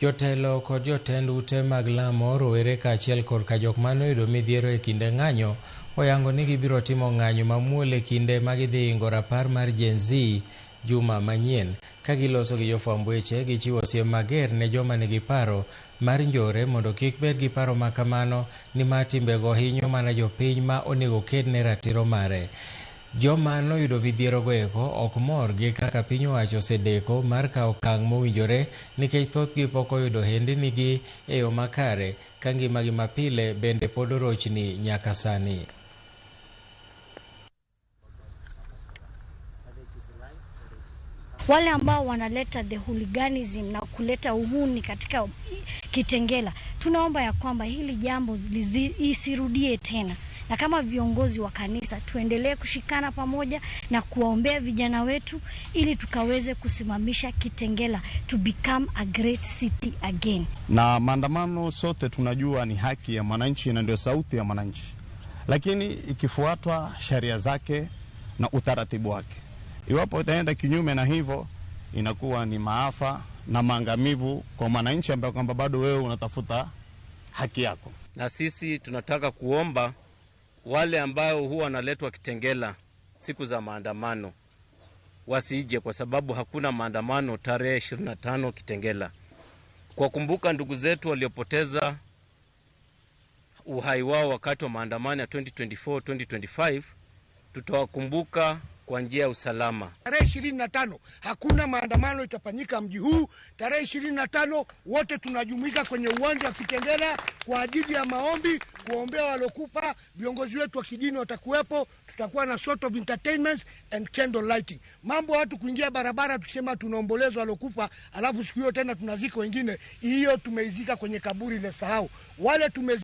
Jotelo kod jotend ute mag lamo, rowere kaachiel kod jok manoyudo midhiero e kinde ng'anyo oyango ni gibiro timo ng'anyo mamuol e kinde ma gidhi ingo rapar mar Gen Z juma manyien. Ka giloso gi jofwamb weche, gichiwo siem mager ne joma nigi paro mar njore mondo kik bed gi paro ma kamano, nimar timbego hinyo mana jopiny ma onego ked ne ratiro mare. Joma noyudo midhierogo eko ok mor gi kaka piny owacho osedeko mar kawo okang' mowinjore, nikech thothgi pok oyudo ohendnigi e yo makare, ka ngimagi mapile bende pod orochni nyaka sani. Wale ambao wanaleta the hooliganism na kuleta uhuni katika Kitengela, tunaomba ya kwamba hili jambo isirudie tena, na kama viongozi wa kanisa tuendelee kushikana pamoja na kuwaombea vijana wetu ili tukaweze kusimamisha Kitengela to become a great city again. Na maandamano sote tunajua ni haki ya mwananchi na ndio sauti ya mwananchi, lakini ikifuatwa sheria zake na utaratibu wake. Iwapo itaenda kinyume na hivyo, inakuwa ni maafa na maangamivu kwa mwananchi ambaye kwamba bado wewe unatafuta haki yako. Na sisi tunataka kuomba wale ambao huwa wanaletwa Kitengela siku za maandamano wasije, kwa sababu hakuna maandamano tarehe 25 Kitengela. Kwa kumbuka ndugu zetu waliopoteza uhai wao wakati wa maandamano ya 2024-2025, tutawakumbuka kwa njia ya usalama. Tarehe 25 hakuna maandamano itafanyika mji huu. Tarehe 25 wote tunajumuika kwenye uwanja wa Kitengela kwa ajili ya maombi, kuombea walokufa. Viongozi wetu wa kidini watakuwepo, tutakuwa na sort of entertainments and candle lighting. Mambo watu kuingia barabara tukisema tunaomboleza walokufa alafu siku hiyo tena tunazika wengine, hiyo tumeizika kwenye kaburi ile sahau. Wale